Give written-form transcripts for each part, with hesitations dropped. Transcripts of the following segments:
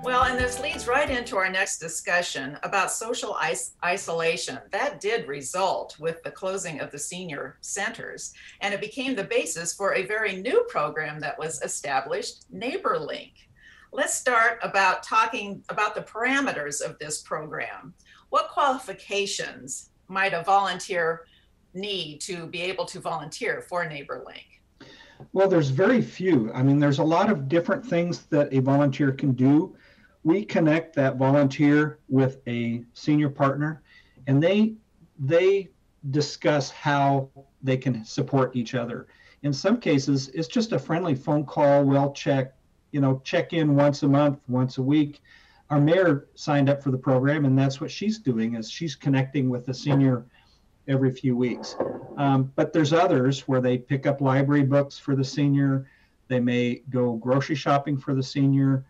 Well, and this leads right into our next discussion about social isolation. That did result with the closing of the senior centers, and it became the basis for a very new program that was established, NeighborLNK. Let's start about talking about the parameters of this program. What qualifications might a volunteer need to be able to volunteer for NeighborLNK? Well, there's very few. I mean, there's a lot of different things that a volunteer can do. We connect that volunteer with a senior partner, and they discuss how they can support each other. In some cases, it's just a friendly phone call. We'll check in once a month, once a week. Our mayor signed up for the program, and that's what she's doing, is she's connecting with the senior every few weeks. But there's others where they pick up library books for the senior. They may go grocery shopping for the senior.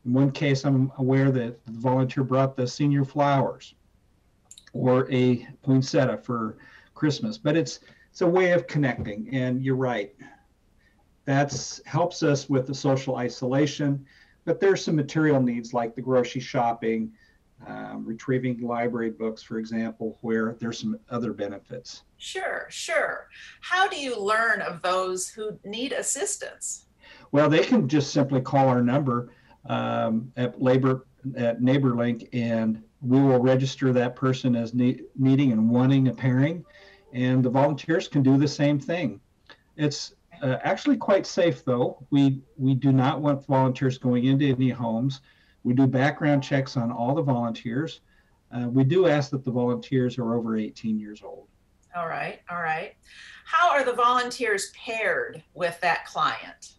In one case, I'm aware that the volunteer brought the senior flowers or a poinsettia for Christmas. But it's a way of connecting, and you're right. That helps us with the social isolation. But there's some material needs like the grocery shopping, retrieving library books, for example, where there's some other benefits. Sure, sure. How do you learn of those who need assistance? Well, they can just simply call our number at NeighborLNK, and we will register that person as needing and wanting a pairing, and the volunteers can do the same thing. It's actually quite safe, though. We do not want volunteers going into any homes. We do background checks on all the volunteers. We do ask that the volunteers are over 18 years old. All right, all right. How are the volunteers paired with that client?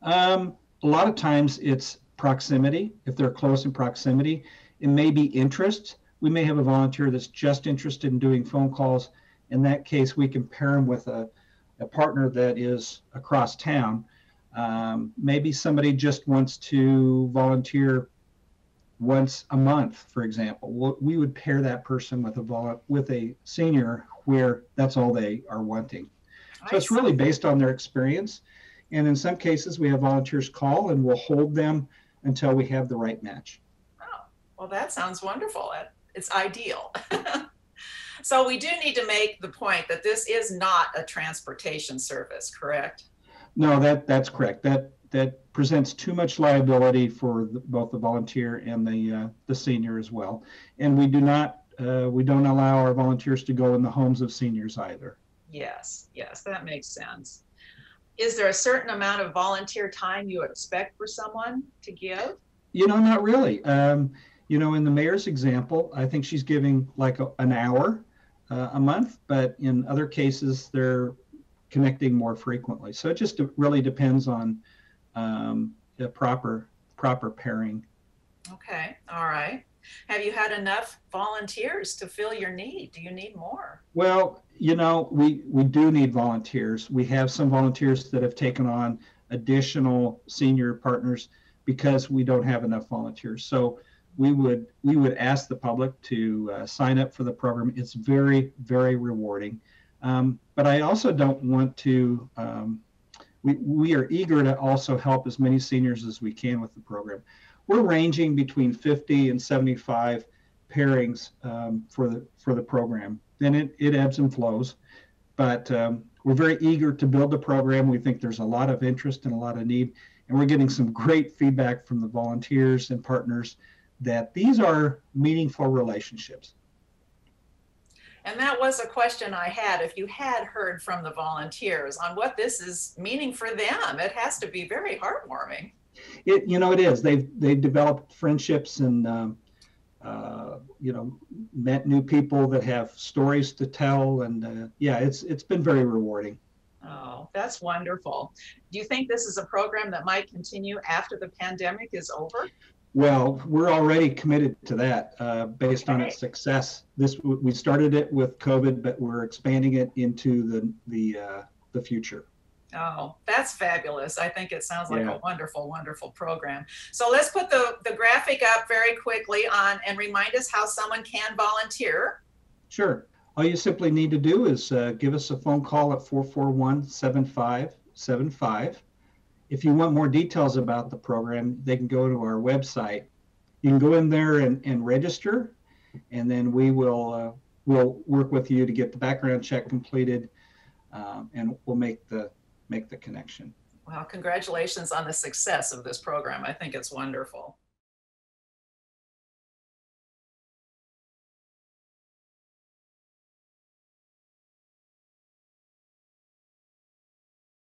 A lot of times it's proximity. If they're close in proximity, it may be interest. We may have a volunteer that's just interested in doing phone calls. In that case, we can pair them with a partner that is across town. Maybe somebody just wants to volunteer once a month, for example. We would pair that person with a senior where that's all they are wanting. So it's really based on their experience. And in some cases, we have volunteers call, and we'll hold them until we have the right match. Oh, well, that sounds wonderful. It's ideal. So we do need to make the point that this is not a transportation service, correct? No, that's correct. That presents too much liability for both the volunteer and the senior as well. And we don't allow our volunteers to go in the homes of seniors either. Yes, that makes sense. Is there a certain amount of volunteer time you expect for someone to give? Not really. In the mayor's example, I think she's giving like an hour a month, but in other cases, they're connecting more frequently. So it just really depends on the proper pairing. Okay, all right. Have you had enough volunteers to fill your need? Do you need more? Well, we do need volunteers. We have some volunteers that have taken on additional senior partners because we don't have enough volunteers. So we would ask the public to sign up for the program. It's very, very rewarding. But I also don't want to, we are eager to also help as many seniors as we can with the program. We're ranging between 50 and 75 pairings for the program. Then it ebbs and flows, but we're very eager to build the program. We think there's a lot of interest and a lot of need, and we're getting some great feedback from the volunteers and partners that these are meaningful relationships. And that was a question I had. If you had heard from the volunteers on what this is meaning for them, it has to be very heartwarming. It is. They've developed friendships and met new people that have stories to tell, and it's been very rewarding. Oh, that's wonderful. Do you think this is a program that might continue after the pandemic is over? Well, we're already committed to that based on its success. We started it with COVID, but we're expanding it into the future. Oh, that's fabulous. I think it sounds like a wonderful, wonderful program. So let's put the graphic up very quickly and remind us how someone can volunteer. Sure. All you simply need to do is give us a phone call at 441-7575, if you want more details about the program, they can go to our website. You can go in there and register, and then we'll work with you to get the background check completed, and we'll make the connection. Well, congratulations on the success of this program. I think it's wonderful.